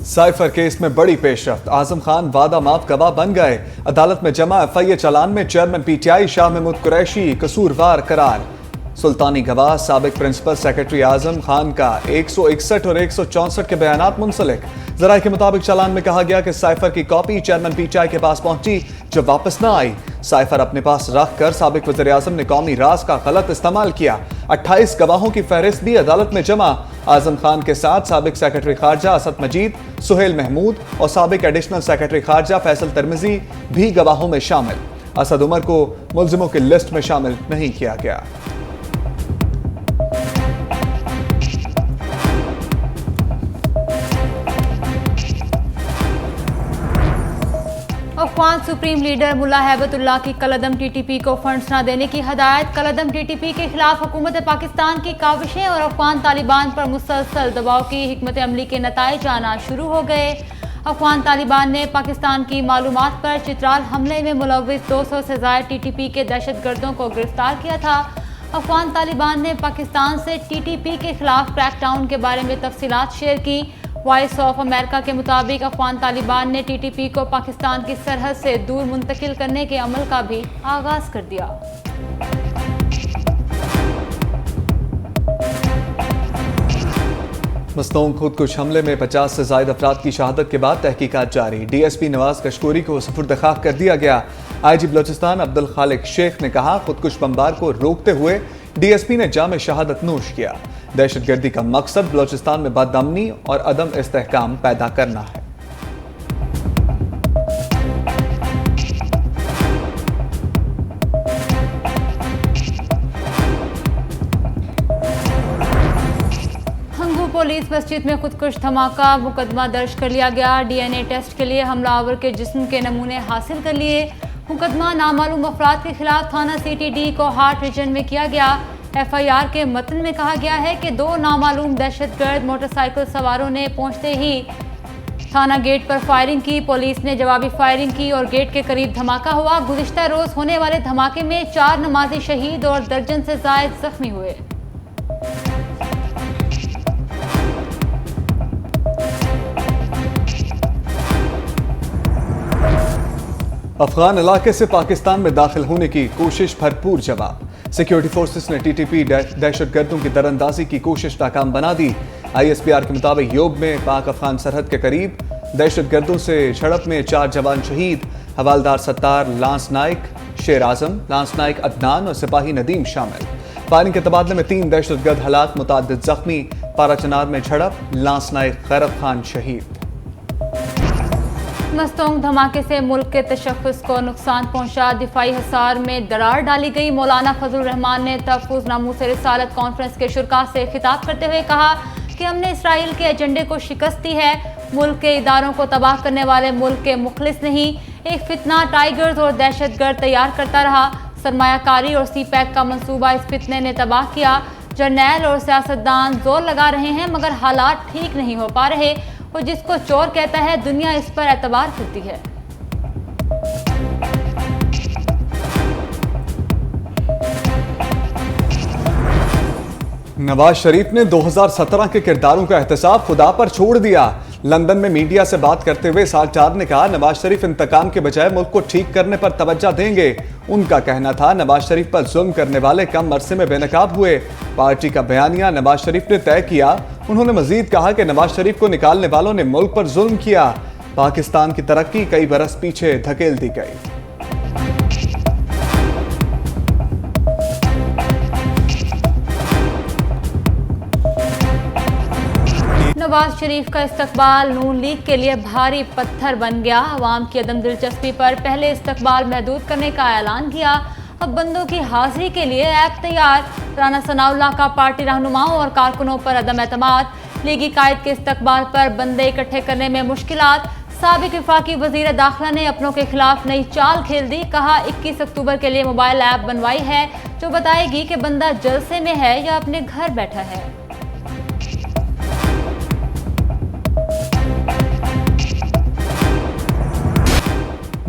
Cipher case में बड़ी पेशरफ्त, आजम खान वादा माफ गवाह बन गए। अदालत में जमा एफआईए चालान में चेयरमैन पीटीआई शाह महमूद कुरैशी कसूरवार करार। सुल्तानी गवाह साबिक प्रिंसिपल सेक्रेटरी आजम खान का 161 और 164 के बयानात मुंसलिक। जराये के मुताबिक चालान में कहा गया कि साइफर की कॉपी चेयरमैन पीटीआई के पास पहुंची जो वापस ना आई। साइफर अपने पास रख कर साबिक वज़ीर आज़म ने कौमी राज का गलत इस्तेमाल किया। 28 गवाहों की फहरिस्त भी अदालत में जमा। आजम खान के साथ साबिक सेक्रेटरी खारजा असद मजीद, सुहेल महमूद और साबिक एडिशनल सेक्रेटरी खारजा फैसल तरमिजी भी गवाहों में शामिल। असद उमर को मुल्जिमों की लिस्ट में शामिल नहीं किया गया। अफगान सुप्रीम लीडर मुल्ला हैबतुल्लाह की कलअदम टीटीपी को फंड्स न देने की हदायत। कलअदम टीटीपी के खिलाफ हुकूमत पाकिस्तान की काविशें और अफगान तालिबान पर मुसलसल दबाव की हिकमत अमली के नताइज आना शुरू हो गए। अफगान तालिबान ने पाकिस्तान की मालूमात पर चित्राल हमले में मुलव्विस 200 से ज़ायद टीटीपी के दहशतगर्दों को गिरफ्तार किया था। अफगान तालिबान ने पाकिस्तान से टीटीपी के खिलाफ क्रैकडाउन के बारे में तफसीलात शेयर की। वॉइस ऑफ अमेरिका के मुताबिक अफगान तालिबान ने टीटीपी को पाकिस्तान की सरहद से दूर मुंतकिल करने के अमल का भी आगाज कर दिया। मस्तूम खुदकुश हमले में 50 से ज़ायद अफराद की शहादत के बाद तहकीकात जारी। डीएसपी नवाज कशकोरी को सुपुर्द खाक कर दिया गया। आईजी बलोचिस्तान अब्दुल खालिक शेख ने कहा, खुदकुश बमबार को रोकते हुए डीएसपी ने जाम शहादत नोश किया। दहशतगर्दी का मकसद बलोचिस्तान में बदअमनी और अदम इस्तेहकाम पैदा करना है। हंगू पुलिस मस्जिद में खुदकुश धमाका, मुकदमा दर्ज कर लिया गया। डीएनए टेस्ट के लिए हमलावर के जिस्म के नमूने हासिल कर लिए। मुकदमा नामालूम अफराद के खिलाफ थाना सीटीडी को हार्ट रीजन में किया गया। एफआईआर के मतन में कहा गया है कि 2 नामालूम दहशतगर्द मोटरसाइकिल सवारों ने पहुंचते ही थाना गेट पर फायरिंग की। पुलिस ने जवाबी फायरिंग की और गेट के करीब धमाका हुआ। गुज़िश्ता रोज होने वाले धमाके में 4 नमाजी शहीद और दर्जन से ज़ायद जख्मी हुए। अफगान इलाके से पाकिस्तान में दाखिल होने की कोशिश भरपूर जवाब। सिक्योरिटी फोर्सेस ने टीटीपी दहशतगर्दों की दरअंदाजी की कोशिश नाकाम बना दी। आईएसपीआर के मुताबिक योग में पाक अफगान सरहद के करीब दहशतगर्दों से झड़प में 4 जवान शहीद। हवालदार सत्तार लांस नाइक, शेर आजम, लांस नाइक अदनान और सिपाही नदीम शामिल। फायरिंग के तबादले में 3 दहशतगर्द हलाक, मुताद्दिद जख्मी। पाराचनार में झड़प, लांस नाइक गैरत खान शहीद। मस्तोंग धमाके से मुल्क के तशख्खुस को नुकसान पहुंचा, दिफाई हसार में दरार डाली गई। मौलाना फजल रहमान ने तहफ़्फ़ुज़ नामूस रिसालत कॉन्फ्रेंस के शुरका से खिताब करते हुए कहा कि हमने इसराइल के एजेंडे को शिकस्त दी है। मुल्क के इदारों को तबाह करने वाले मुल्क के मुखलिस नहीं, एक फितना टाइगर्स और दहशतगर्द तैयार करता रहा। सरमायाकारी और सी पैक का मंसूबा इस फितने ने तबाह किया। जर्नैल और सियासतदान जोर लगा रहे हैं मगर हालात ठीक नहीं हो पा रहे। और जिसको चोर कहता है दुनिया इस पर एतबार करती है। नवाज शरीफ ने 2017 के किरदारों का एहतसाब खुदा पर छोड़ दिया। लंदन में मीडिया से बात करते हुए सागचार ने कहा, नवाज शरीफ इंतकाम के बजाय मुल्क को ठीक करने पर तवज्जो देंगे। उनका कहना था नवाज शरीफ पर जुल्म करने वाले कम अरसे में बेनकाब हुए। पार्टी का बयानिया नवाज शरीफ ने तय किया। उन्होंने मजीद कहा कि नवाज शरीफ को निकालने वालों ने मुल्क पर जुल्म किया। पाकिस्तान की तरक्की कई बरस पीछे धकेल दी गई। नवाज शरीफ का इस्तकबाल नून लीग के लिए भारी पत्थर बन गया। अवाम की अदम दिलचस्पी पर पहले इस्तकबाल महदूद करने का ऐलान किया। अब बंदों की हाजिरी के लिए ऐप तैयार। राना सनाउल्लाह का पार्टी रहनुमाओं और कारकुनों पर अदम एतमाद। लीगी कायद के इस्तकबाल पर बंदे इकट्ठे करने में मुश्किलात। साबिक वफाकी वजीर दाखिला ने अपनों के खिलाफ नई चाल खेल दी। कहा 21 अक्टूबर के लिए मोबाइल ऐप बनवाई है जो बताएगी कि बंदा जलसे में है या अपने घर बैठा है।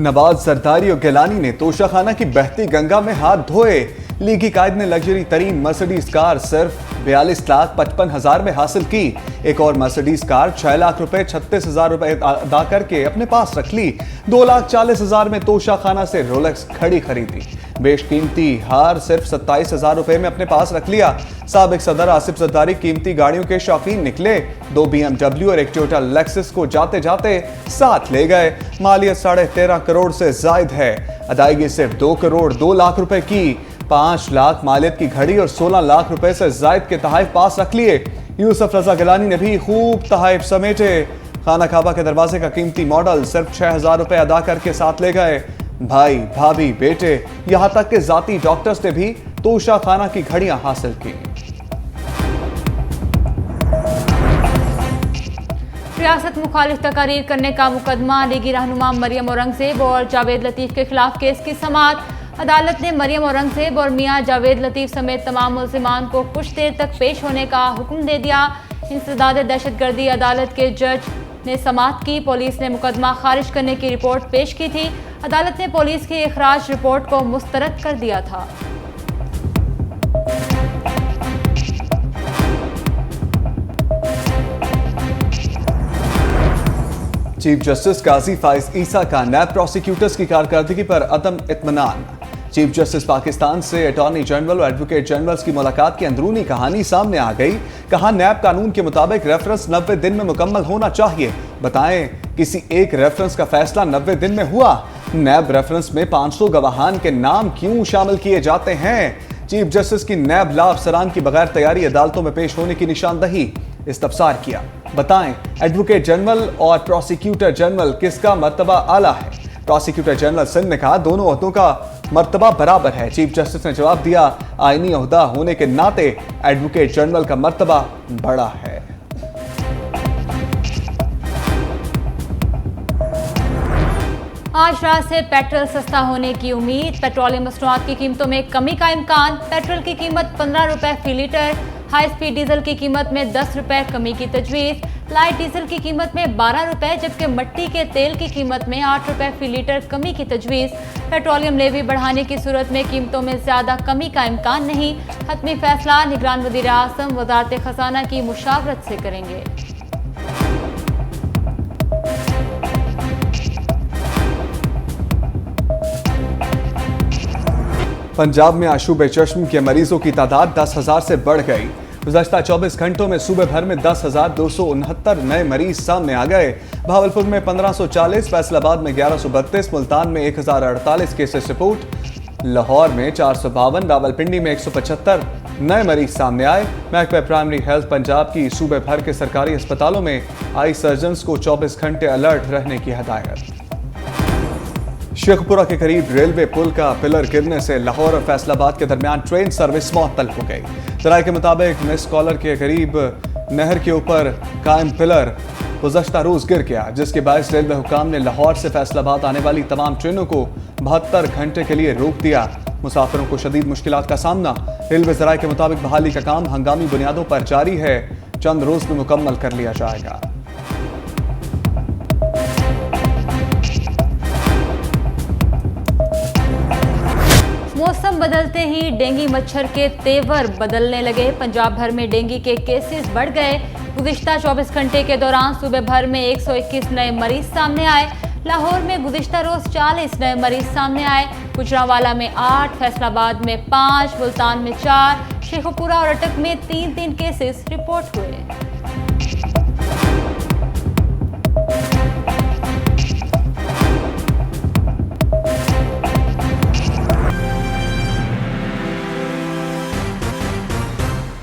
नवाज, जरदारी और गिलानी ने तोशाखाना की बहती गंगा में हाथ धोए। लीगी कायद ने लग्जरी तरीन मर्सिडीज कार सिर्फ 42,55,000 में हासिल की। एक और मर्सिडीज कार 6 लाख रुपए 36,000 रुपए अदा करके अपने पास रख ली। 2,40,000 में तोशा खाना से रोलेक्स घड़ी खरीदी। बेशकीमती हार सिर्फ 27,000 रुपए में अपने पास रख लिया। साबिक सदर आसिफ जरदारी कीमती गाड़ियों के शौकीन निकले। 2 BMW और एक टोयोटा लेक्सस को जाते जाते साथ ले गए। मालियत 13.5 करोड़ से जायद है। अदायगी सिर्फ 2 करोड़ 2 लाख रुपए की। 5 लाख मालियत की घड़ी और 16 लाख रुपए से जायद के तहाइफ पास रख लिए। यूसुफ रजा गिलानी ने भी खूब तहाइफ समेटे। खाना काबा के दरवाजे का कीमती मॉडल सिर्फ 6,000 रुपए अदा करके साथ ले गए। भाई भाभी बेटे यहां तक के जाती डॉक्टर्स ने भी तोशा खाना की घड़ियां हासिल की। रियासत मुखालिफ तकारीर करने का मुकदमा लीगी रहनुमा मरियम औरंगजेब और जावेद लतीफ के खिलाफ केस की समाअत। अदालत ने मरियम औरंगजेब और मियां जावेद लतीफ समेत तमाम मुल्जिमान को कुछ देर तक पेश होने का हुक्म दे दिया। इंसदाद दहशतगर्दी अदालत के जज ने समाअत की। पुलिस ने मुकदमा खारिज करने की रिपोर्ट पेश की थी। अदालत ने पुलिस की इखराज रिपोर्ट को मुस्तरद कर दिया था। चीफ जस्टिस काजी फाइज ईसा का नैब प्रोसिक्यूटर्स की कारकर्दगी पर अदम इत्मीनान। चीफ जस्टिस पाकिस्तान से अटॉर्नी जनरल और एडवोकेट जनरल्स की मुलाकात की अंदरूनी कहानी सामने आ गई। कहा नैब कानून के मुताबिक रेफरेंस 90 दिन में मुकम्मल होना चाहिए। बताएं किसी एक रेफरेंस का फैसला 90 दिन में हुआ? नैब रेफरेंस में 500 गवाहान के नाम क्यों शामिल किए जाते हैं? चीफ जस्टिस की नैब ला अफसरान की बगैर तैयारी अदालतों में पेश होने की निशानदही इस्तफसार किया। बताएं एडवोकेट जनरल और प्रोसिक्यूटर जनरल किसका मर्तबा आला है? प्रोसिक्यूटर जनरल सिंध ने कहा दोनों ओहदों का मर्तबा बराबर है। चीफ जस्टिस ने जवाब दिया आईनी ओहदा होने के नाते एडवोकेट जनरल का मर्तबा बड़ा है। आज रात से पेट्रोल सस्ता होने की उम्मीद। पेट्रोलियम मसनूआत की कीमतों में कमी का इम्कान। पेट्रोल की कीमत 15 रुपए फी लीटर। हाई स्पीड डीजल की कीमत में 10 रुपए कमी की तजवीज़। लाइट डीजल की कीमत में 12 रुपए जबकि मिट्टी के तेल की कीमत में 8 रुपए फी लीटर कमी की तजवीज़। पेट्रोलियम लेवी बढ़ाने की सूरत में कीमतों में ज़्यादा कमी का इम्कान नहीं। हतमी फैसला निगरान वज़ीर आज़म वज़ारत खजाना की मुशावरत से करेंगे। पंजाब में आशूब चश्म के मरीजों की तादाद 10,000 से बढ़ गई। गुज़श्ता 24 घंटों में सूबे भर में 10,269 नए मरीज सामने आ गए। भावलपुर में 1540, फैसलाबाद में 1132, मुल्तान में 1048 केसेस रिपोर्ट, लाहौर में 452, रावलपिंडी में 175 नए मरीज सामने आए। महकमा प्राइमरी हेल्थ पंजाब की सूबे भर के सरकारी अस्पतालों में आई सर्जन्स को 24 घंटे अलर्ट रहने की हिदायत। शेखपुरा के करीब रेलवे पुल का पिलर गिरने से लाहौर और फैसलाबाद के दरमियान ट्रेन सर्विस मुअत्तल हो गई। जराये के मुताबिक मिस कॉलर के करीब नहर के ऊपर कायम पिलर गुज़श्ता रोज गिर गया, जिसके बायस रेलवे हुकाम ने लाहौर से फैसलाबाद आने वाली तमाम ट्रेनों को 72 घंटे के लिए रोक दिया। मुसाफिरों को शदीद मुश्किलात का सामना। रेलवे जराये के मुताबिक बहाली का काम हंगामी बुनियादों पर जारी है। चंद रोज में मुकम्मल कर लिया जाएगा। मौसम बदलते ही डेंगू मच्छर के तेवर बदलने लगे। पंजाब भर में डेंगू के केसेस बढ़ गए। गुज़िश्ता 24 घंटे के दौरान सूबे भर में 121 नए मरीज सामने आए। लाहौर में गुज़िश्ता रोज 40 नए मरीज सामने आए। गुजरांवाला में 8, फैसलाबाद में 5, मुल्तान में 4, शेखपुरा और अटक में 3 केसेस रिपोर्ट हुए।